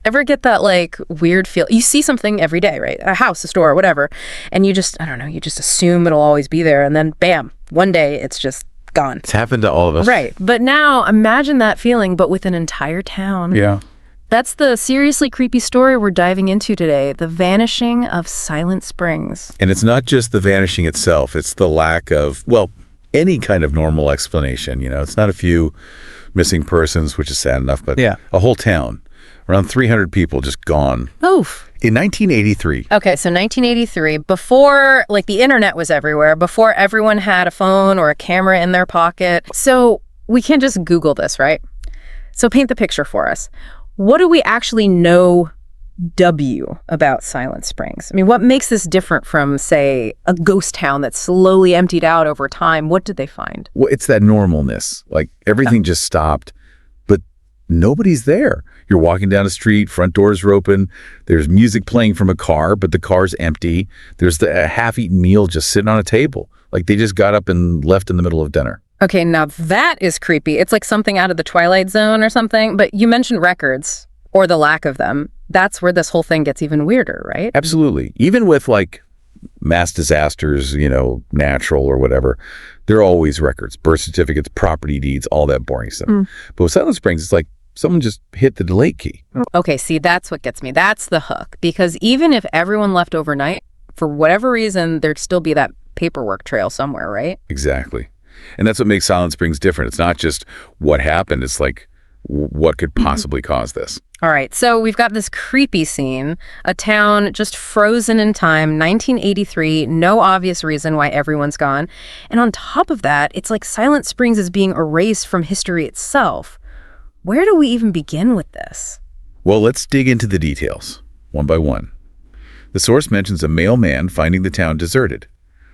Ever get that, like, weird feel? You see something every day, right? A house, a store, whatever. And you just, I don't know, you just assume it'll always be there. And then, bam, one day it's just gone. It's happened to all of us. Right. But now, imagine that feeling, but with an entire town. Yeah. That's the seriously creepy story we're diving into today, the vanishing of Silent Springs. And it's not just the vanishing itself. It's the lack of, well, any kind of normal explanation. It's not a few missing persons, which is sad enough, but a whole town. Around 300 people just gone. Oof. In 1983. Okay, so 1983, before, like, the internet was everywhere, before everyone had a phone or a camera in their pocket. So we can't just Google this, right? So paint the picture for us. What do we actually know about Silent Springs? I mean, what makes this different from, say, a ghost town that's slowly emptied out over time? What did they find? Well, it's that normalness. Like, everything just stopped, but nobody's there. You're walking down the street, front doors are open, there's music playing from a car, but the car's empty. There's a half-eaten meal just sitting on a table. Like, they just got up and left in the middle of dinner. Okay, now that is creepy. It's like something out of the Twilight Zone or something. But you mentioned records, or the lack of them. That's where this whole thing gets even weirder, right? Absolutely. Even with, like, mass disasters, natural or whatever, there are always records, birth certificates, property deeds, all that boring stuff. But with Silent Springs, it's like someone just hit the delete key. Okay, see, that's what gets me. That's the hook. Because even if everyone left overnight, for whatever reason, there'd still be that paperwork trail somewhere, right? Exactly. And that's what makes Silent Springs different. It's not just what happened. It's like, what could possibly cause this? All right, so we've got this creepy scene, a town just frozen in time, 1983, no obvious reason why everyone's gone. And on top of that, it's like Silent Springs is being erased from history itself. Where do we even begin with this? Well, let's dig into the details, one by one. The source mentions a male man finding the town deserted.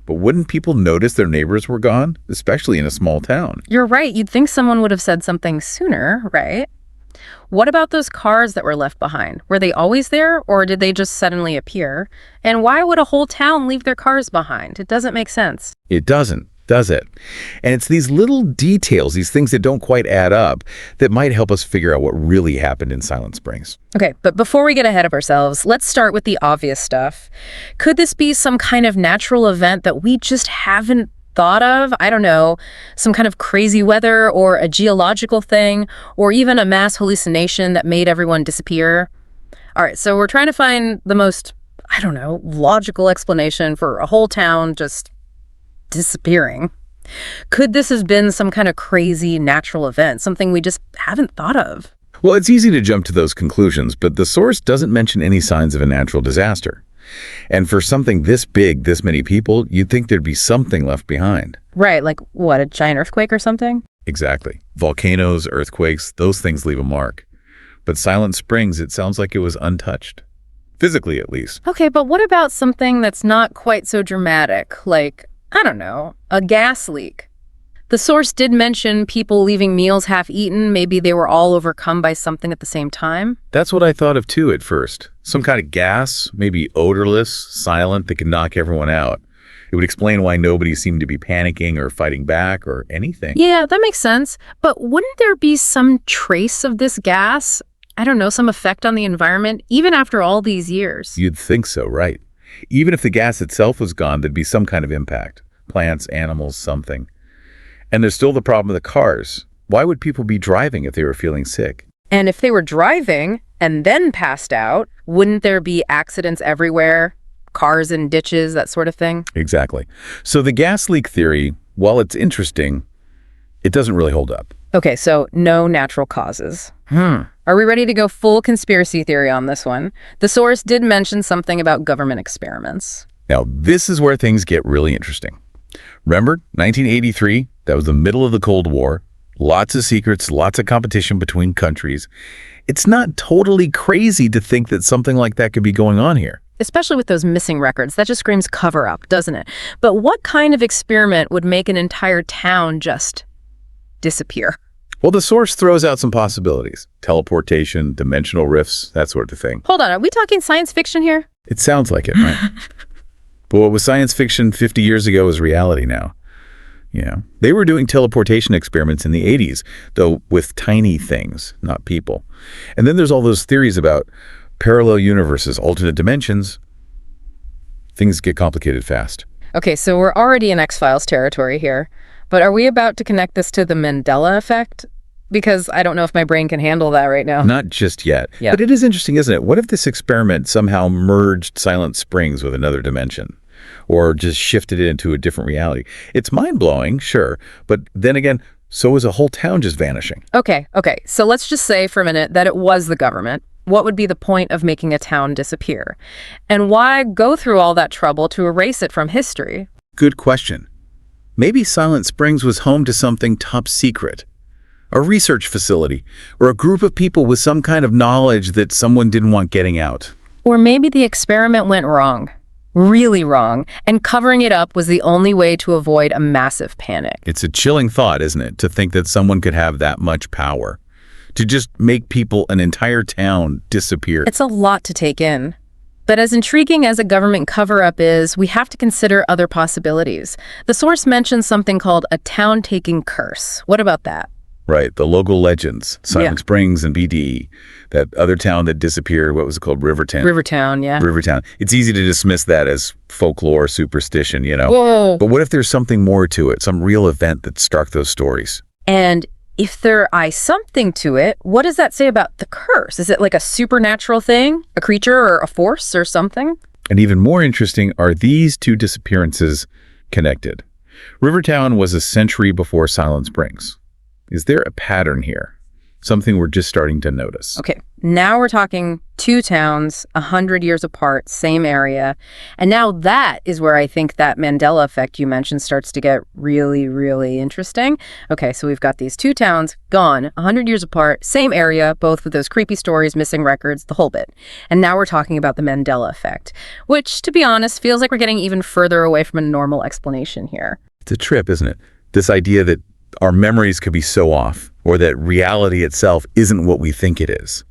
But wouldn't people notice their neighbors were gone, especially in a small town? You're right. You'd think someone would have said something sooner, right? What about those cars that were left behind? Were they always there, or did they just suddenly appear? And why would a whole town leave their cars behind? It doesn't make sense. It doesn't, does it? And it's these little details, these things that don't quite add up, that might help us figure out what really happened in Silent Springs. Okay, but before we get ahead of ourselves, let's start with the obvious stuff. Could this be some kind of natural event that we just haven't thought of? I don't know, some kind of crazy weather or a geological thing or even a mass hallucination that made everyone disappear. All right, so we're trying to find the most, I don't know, logical explanation for a whole town just disappearing. Could this have been some kind of crazy natural event, something we just haven't thought of? Well, it's easy to jump to those conclusions, but the source doesn't mention any signs of a natural disaster. And for something this big, this many people, you'd think there'd be something left behind. Right, like what, a giant earthquake or something? Exactly. Volcanoes, earthquakes, those things leave a mark. But Silent Springs, it sounds like it was untouched. Physically, at least. Okay, but what about something that's not quite so dramatic, like, I don't know, a gas leak? The source did mention people leaving meals half-eaten. Maybe they were all overcome by something at the same time. That's what I thought of too at first. Some kind of gas, maybe odorless, silent, that could knock everyone out. It would explain why nobody seemed to be panicking or fighting back or anything. Yeah, that makes sense. But wouldn't there be some trace of this gas? I don't know, some effect on the environment, even after all these years? You'd think so, right? Even if the gas itself was gone, there'd be some kind of impact. Plants, animals, something. And there's still the problem of the cars. Why would people be driving if they were feeling sick? And if they were driving and then passed out, wouldn't there be accidents everywhere? Cars in ditches, that sort of thing? Exactly. So the gas leak theory, while it's interesting, it doesn't really hold up. Okay, so no natural causes. Are we ready to go full conspiracy theory on this one? The source did mention something about government experiments. Now, this is where things get really interesting. Remember, 1983, that was the middle of the Cold War. Lots of secrets, lots of competition between countries. It's not totally crazy to think that something like that could be going on here. Especially with those missing records. That just screams cover-up, doesn't it? But what kind of experiment would make an entire town just disappear? Well, the source throws out some possibilities. Teleportation, dimensional rifts, that sort of thing. Hold on, are we talking science fiction here? It sounds like it, right? But what was science fiction 50 years ago is reality now. They were doing teleportation experiments in the 80s, though with tiny things, not people. And then there's all those theories about parallel universes, alternate dimensions. Things get complicated fast. Okay, so we're already in X-Files territory here, but are we about to connect this to the Mandela effect? Because I don't know if my brain can handle that right now. Not just yet. Yeah. But it is interesting, isn't it? What if this experiment somehow merged Silent Springs with another dimension? Or just shifted it into a different reality? It's mind-blowing, sure. But then again, so is a whole town just vanishing. Okay. So let's just say for a minute that it was the government. What would be the point of making a town disappear? And why go through all that trouble to erase it from history? Good question. Maybe Silent Springs was home to something top secret. A research facility, or a group of people with some kind of knowledge that someone didn't want getting out. Or maybe the experiment went wrong. Really wrong. And covering it up was the only way to avoid a massive panic. It's a chilling thought, isn't it, to think that someone could have that much power. To just make people, an entire town, disappear. It's a lot to take in. But as intriguing as a government cover-up is, we have to consider other possibilities. The source mentions something called a town-taking curse. What about that? Right, the local legends, Silent Springs and BD, that other town that disappeared, what was it called, Rivertown? Rivertown, yeah. Rivertown. It's easy to dismiss that as folklore, superstition, Whoa. But what if there's something more to it, some real event that struck those stories? And if there is something to it, what does that say about the curse? Is it like a supernatural thing, a creature or a force or something? And even more interesting, are these two disappearances connected? Rivertown was a century before Silent Springs. Is there a pattern here? Something we're just starting to notice. Okay, now we're talking two towns, 100 years apart, same area. And now that is where I think that Mandela effect you mentioned starts to get really, really interesting. Okay, so we've got these two towns gone, 100 years apart, same area, both with those creepy stories, missing records, the whole bit. And now we're talking about the Mandela effect, which, to be honest, feels like we're getting even further away from a normal explanation here. It's a trip, isn't it? This idea that our memories could be so off, or that reality itself isn't what we think it is.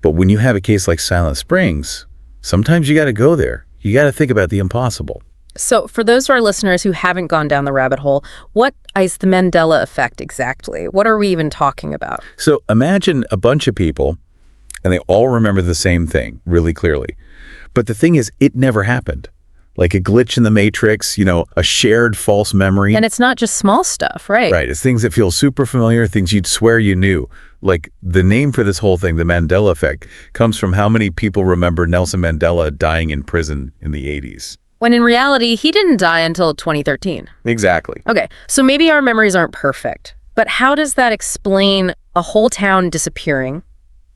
But when you have a case like Silent Springs, sometimes you got to go there. You got to think about the impossible. So for those of our listeners who haven't gone down the rabbit hole, what is the Mandela effect exactly? What are we even talking about? So imagine a bunch of people, and they all remember the same thing really clearly. But the thing is, it never happened. Like a glitch in the matrix, a shared false memory. And it's not just small stuff, right? Right. It's things that feel super familiar, things you'd swear you knew. Like the name for this whole thing, the Mandela effect, comes from how many people remember Nelson Mandela dying in prison in the 80s. When in reality, he didn't die until 2013. Exactly. Okay, so maybe our memories aren't perfect, but how does that explain a whole town disappearing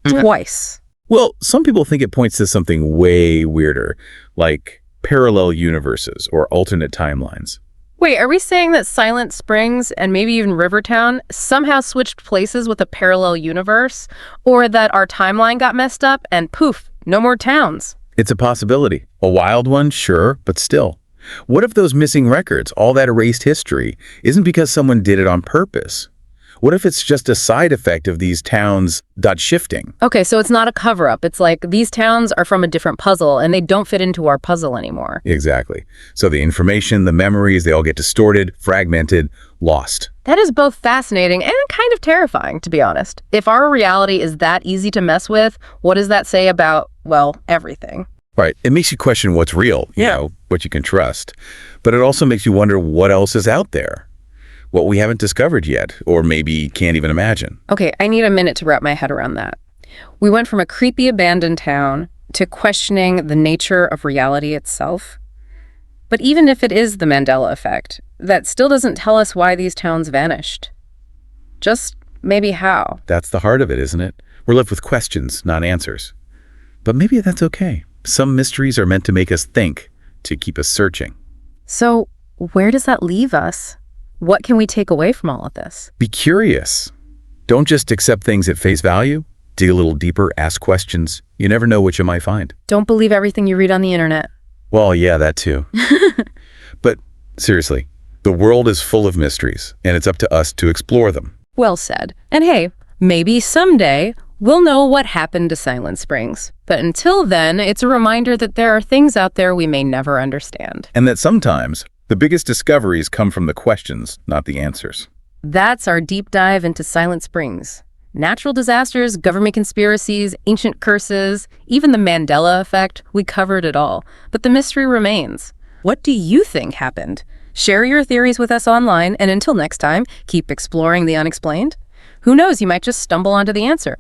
twice? Well, some people think it points to something way weirder, like parallel universes or alternate timelines. Wait, are we saying that Silent Springs and maybe even Rivertown somehow switched places with a parallel universe? Or that our timeline got messed up and poof, no more towns? It's a possibility. A wild one, sure, but still. What if those missing records, all that erased history, isn't because someone did it on purpose? What if it's just a side effect of these towns shifting? Okay, so it's not a cover-up. It's like these towns are from a different puzzle and they don't fit into our puzzle anymore. Exactly. So the information, the memories, they all get distorted, fragmented, lost. That is both fascinating and kind of terrifying, to be honest. If our reality is that easy to mess with, what does that say about, well, everything? Right. It makes you question what's real, what you can trust. But it also makes you wonder what else is out there. What we haven't discovered yet, or maybe can't even imagine. Okay, I need a minute to wrap my head around that. We went from a creepy abandoned town to questioning the nature of reality itself. But even if it is the Mandela effect, that still doesn't tell us why these towns vanished. Just maybe how. That's the heart of it, isn't it? We're left with questions, not answers. But maybe that's okay. Some mysteries are meant to make us think, to keep us searching. So where does that leave us? What can we take away from all of this? Be curious. Don't just accept things at face value. Dig a little deeper, ask questions. You never know what you might find. Don't believe everything you read on the internet. Well, yeah, that too. But seriously, the world is full of mysteries, and it's up to us to explore them. Well said. And hey, maybe someday we'll know what happened to Silent Springs. But until then, it's a reminder that there are things out there we may never understand. And that sometimes The biggest discoveries come from the questions, not the answers. That's our deep dive into Silent Springs. Natural disasters, government conspiracies, ancient curses, even the Mandela effect, we covered it all. But the mystery remains. What do you think happened? Share your theories with us online, and until next time, keep exploring the unexplained. Who knows, you might just stumble onto the answer.